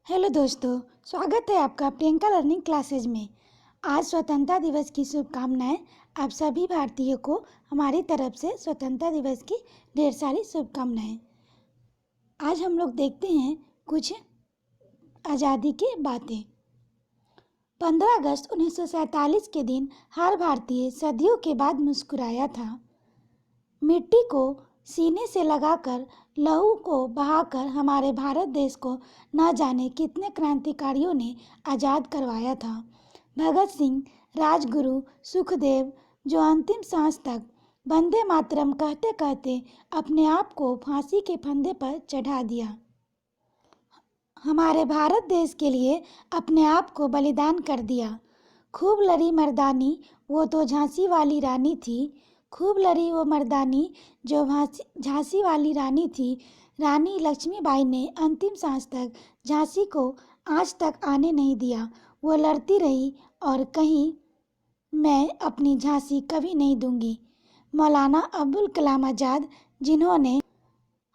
Hello दोस्तों, स्वागत है आपका प्रियंका लर्निंग क्लासेज में। आज स्वतंत्रता दिवस की शुभकामनाएं। आप सभी भारतीयों को हमारी तरफ से स्वतंत्रता दिवस की ढेर सारी शुभकामनाएं। आज हम लोग देखते हैं कुछ आज़ादी की बातें। 15 अगस्त 1947 के दिन हर भारतीय सदियों के बाद मुस्कुराया था। मिट्टी को सीने से लगाकर लहू को बहाकर हमारे भारत देश को न जाने कितने क्रांतिकारियों ने आज़ाद करवाया था। भगत सिंह, राजगुरु, सुखदेव, जो अंतिम सांस तक वंदे मातरम कहते कहते अपने आप को फांसी के फंदे पर चढ़ा दिया। हमारे भारत देश के लिए अपने आप को बलिदान कर दिया। खूब लड़ी मर्दानी, वो तो झांसी वाली रानी थी। खूब लड़ी वो मर्दानी जो झांसी वाली रानी थी। रानी लक्ष्मीबाई ने अंतिम सांस तक झांसी को आज तक आने नहीं दिया। वो लड़ती रही और कहीं मैं अपनी झांसी कभी नहीं दूंगी। मौलाना अब्दुल कलाम आज़ाद, जिन्होंने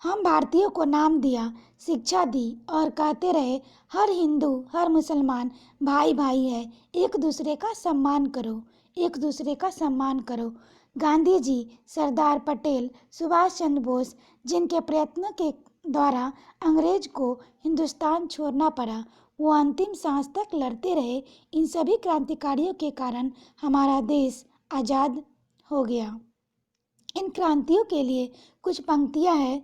हम भारतीयों को नाम दिया, शिक्षा दी और कहते रहे हर हिंदू हर मुसलमान भाई भाई है, एक दूसरे का सम्मान करो, एक दूसरे का सम्मान करो। गांधी जी, सरदार पटेल, सुभाष चंद्र बोस, जिनके प्रयत्नों के द्वारा अंग्रेज को हिंदुस्तान छोड़ना पड़ा, वो अंतिम सांस तक लड़ते रहे। इन सभी क्रांतिकारियों के कारण हमारा देश आज़ाद हो गया। इन क्रांतियों के लिए कुछ पंक्तियां हैं।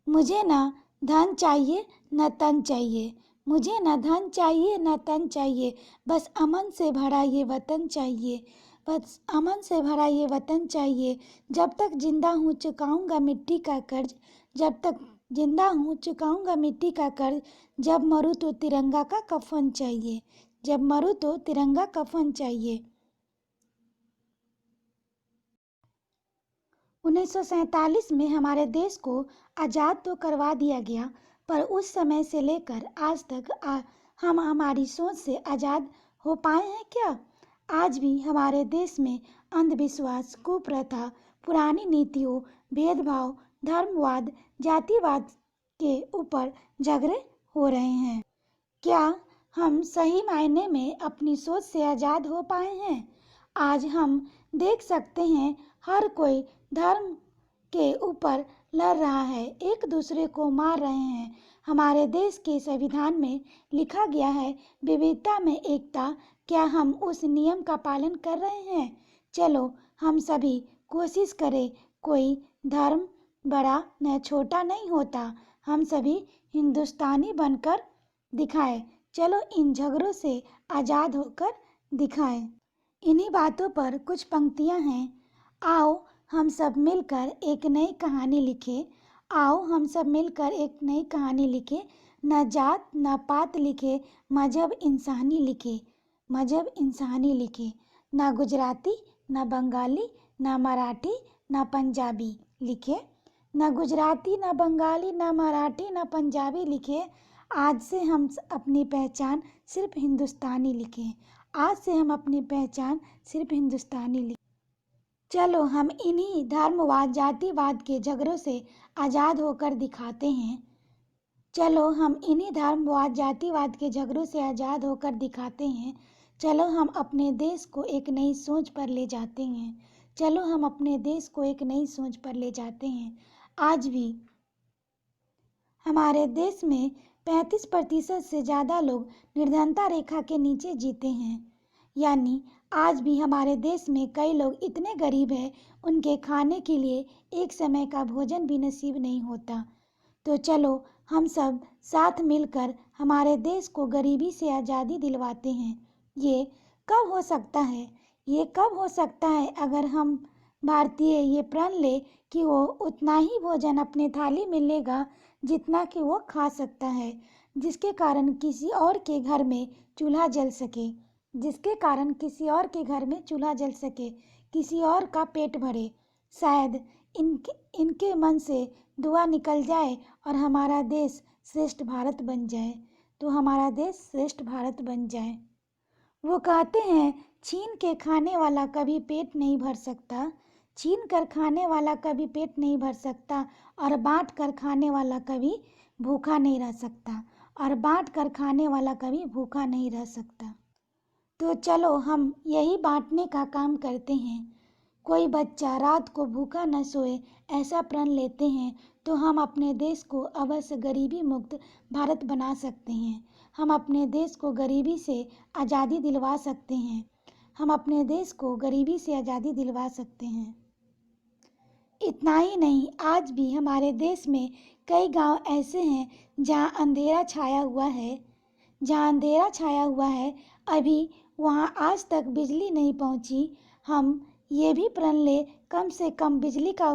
मुझे न धन चाहिए न तन चाहिए, मुझे न धन चाहिए न तन चाहिए, बस अमन से भरा ये वतन चाहिए, बस अमन से भरा ये वतन चाहिए। जब तक जिंदा हूँ चुकाऊंगा मिट्टी का कर्ज, जब तक जिंदा हूँ चुकाऊंगा मिट्टी का कर्ज। जब मरूँ तो तिरंगा का कफन चाहिए, जब मरूँ तो तिरंगा कफन चाहिए। 1947 में हमारे देश को आज़ाद तो करवा दिया गया, पर उस समय से लेकर आज तक हम हमारी सोच से आज़ाद हो पाए हैं क्या? आज भी हमारे देश में अंधविश्वास, कुप्रथा, पुरानी नीतियों, भेदभाव, धर्मवाद, जातिवाद के ऊपर झगड़े हो रहे हैं। क्या हम सही मायने में अपनी सोच से आज़ाद हो पाए हैं? आज हम देख सकते हैं हर कोई धर्म के ऊपर लड़ रहा है, एक दूसरे को मार रहे हैं। हमारे देश के संविधान में लिखा गया है विविधता में एकता। क्या हम उस नियम का पालन कर रहे हैं? चलो हम सभी कोशिश करें। कोई धर्म बड़ा न छोटा नहीं होता, हम सभी हिंदुस्तानी बनकर दिखाएं। चलो इन झगड़ों से आज़ाद होकर दिखाएं। इन्हीं बातों पर कुछ पंक्तियां हैं। आओ हम सब मिलकर एक नई कहानी लिखें, आओ हम सब मिलकर एक नई कहानी लिखें। न जात न पात लिखे, मजहब इंसानी लिखे, मजहब इंसानी लिखे। न गुजराती न बंगाली न मराठी न पंजाबी लिखे, न गुजराती न बंगाली न मराठी न पंजाबी लिखे। आज से हम अपनी पहचान सिर्फ हिंदुस्तानी लिखें, आज से हम अपनी पहचान सिर्फ हिंदुस्तानी लिखें। चलो हम इन्हीं धर्मवाद जातिवाद के झगड़ों से आज़ाद होकर दिखाते हैं। चलो हम इन्हीं धर्मवाद जातिवाद के झगड़ों से आज़ाद होकर दिखाते हैं। चलो हम अपने देश को एक नई सोच पर ले जाते हैं, चलो हम अपने देश को एक नई सोच पर ले जाते हैं। आज भी हमारे देश में 35% से ज़्यादा लोग निर्धनता रेखा के नीचे जीते हैं। यानी आज भी हमारे देश में कई लोग इतने गरीब हैं, उनके खाने के लिए एक समय का भोजन भी नसीब नहीं होता। तो चलो हम सब साथ मिलकर हमारे देश को गरीबी से आज़ादी दिलवाते हैं। ये कब हो सकता है? ये कब हो सकता है अगर हम भारतीय ये प्रण ले कि वो उतना ही भोजन अपने थाली में लेगा जितना कि वो खा सकता है, जिसके कारण किसी और के घर में चूल्हा जल सके, जिसके कारण किसी और के घर में चूल्हा जल सके, किसी और का पेट भरे। शायद इनके मन से दुआ निकल जाए और हमारा देश श्रेष्ठ भारत बन जाए, तो हमारा देश श्रेष्ठ भारत बन जाए। वो कहते हैं छीन के खाने वाला कभी पेट नहीं भर सकता, छीन कर खाने वाला कभी पेट नहीं भर सकता, और बांट कर खाने वाला कभी भूखा नहीं रह सकता। और बांट कर खाने वाला कभी भूखा नहीं रह सकता। तो चलो हम यही बांटने का काम करते हैं। कोई बच्चा रात को भूखा न सोए ऐसा प्रण लेते हैं तो हम अपने देश को अवश्य गरीबी मुक्त भारत बना सकते हैं। हम अपने देश को गरीबी से आज़ादी दिलवा सकते हैं। हम अपने देश को गरीबी से आज़ादी दिलवा सकते हैं। इतना ही नहीं, आज भी हमारे देश में कई गांव ऐसे हैं जहां अंधेरा छाया हुआ है। अभी वहां आज तक बिजली नहीं पहुंची। हम ये भी प्रण ले कम से कम बिजली का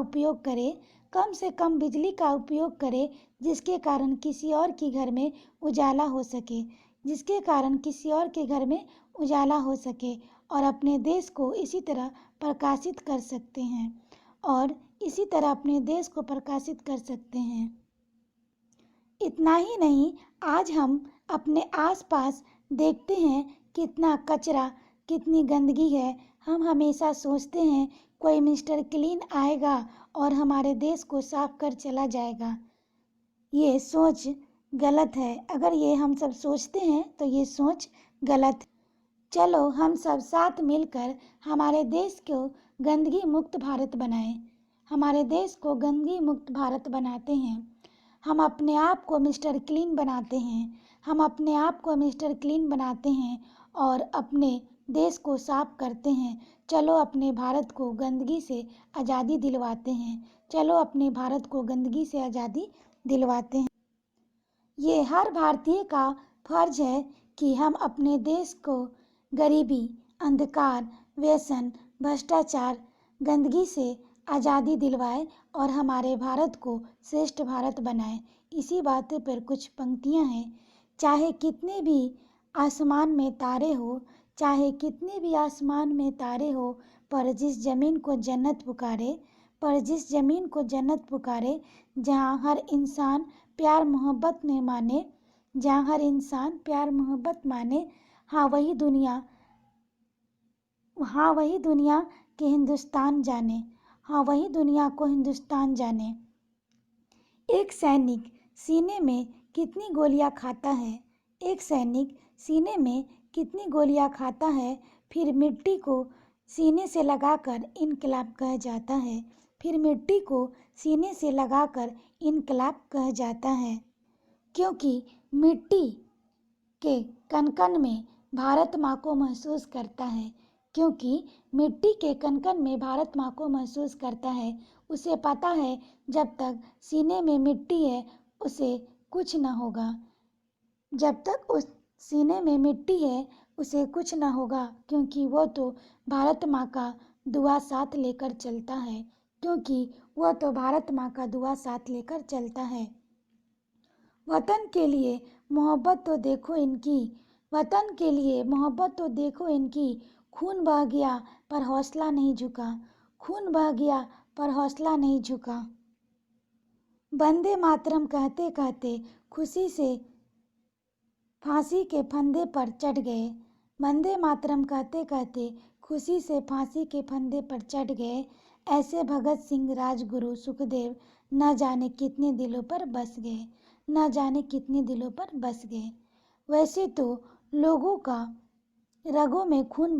उपयोग करें जिसके कारण किसी और के घर में उजाला हो सके और अपने देश को इसी तरह प्रकाशित कर सकते हैं इतना ही नहीं, आज हम अपने आसपास देखते हैं कितना कचरा, कितनी गंदगी है। हम हमेशा सोचते हैं कोई मिस्टर क्लीन आएगा और हमारे देश को साफ कर चला जाएगा। ये सोच गलत है। अगर ये हम सब सोचते हैं तो ये सोच गलत है। चलो हम सब साथ मिलकर हमारे देश को गंदगी मुक्त भारत बनाते हैं। हम अपने आप को मिस्टर क्लीन बनाते हैं और अपने देश को साफ करते हैं। चलो अपने भारत को गंदगी से आज़ादी दिलवाते हैं। ये हर भारतीय का फर्ज है कि हम अपने देश को गरीबी, अंधकार, व्यसन, भ्रष्टाचार, गंदगी से आज़ादी दिलवाए और हमारे भारत को श्रेष्ठ भारत बनाए। इसी बात पर कुछ पंक्तियां हैं। चाहे कितने भी आसमान में तारे हो, पर जिस जमीन को जन्नत पुकारे, जहाँ हर इंसान प्यार मोहब्बत माने, हाँ वही दुनिया को हिंदुस्तान जाने। एक सैनिक सीने में कितनी गोलियां खाता है, फिर मिट्टी को सीने से लगाकर इनकलाब कह जाता है। क्योंकि मिट्टी के कण-कण में भारत माँ को महसूस करता है। उसे पता है जब तक सीने में मिट्टी है उसे कुछ न होगा, क्योंकि वो तो भारत माँ का दुआ साथ लेकर चलता है। वतन के लिए मोहब्बत तो देखो इनकी, खून बह गया पर हौसला नहीं झुका। वंदे मातरम कहते कहते खुशी से फांसी के फंदे पर चढ़ गए। ऐसे भगत सिंह, राजगुरु, सुखदेव न जाने कितने दिलों पर बस गए। वैसे तो लोगों के रगों में खून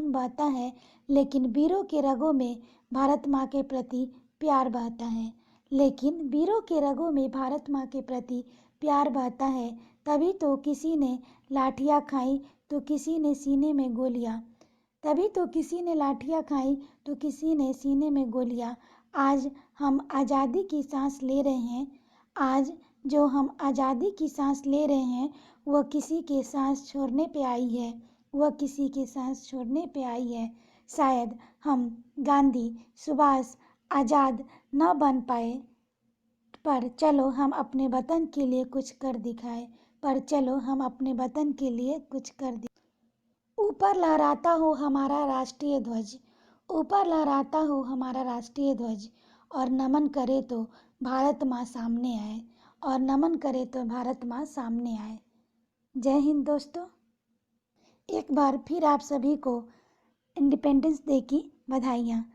बहता है, लेकिन वीरों के रगों में भारत माँ के प्रति प्यार बहता है। तभी तो किसी ने लाठियाँ खाई तो किसी ने सीने में गोलियाँ। आज हम आज़ादी की सांस ले रहे हैं, वह किसी के सांस छोड़ने पे आई है। शायद हम गांधी, सुभाष, आज़ाद न बन पाए, पर चलो हम अपने वतन के लिए कुछ कर दिखाए। ऊपर लहराता हो हमारा राष्ट्रीय ध्वज, और नमन करे तो भारत माँ सामने आए। जय हिंद दोस्तों। एक बार फिर आप सभी को इंडिपेंडेंस डे की बधाइयाँ।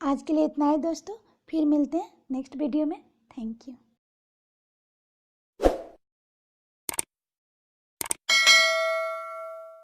आज के लिए इतना ही दोस्तों। फिर मिलते हैं नेक्स्ट वीडियो में। Thank you.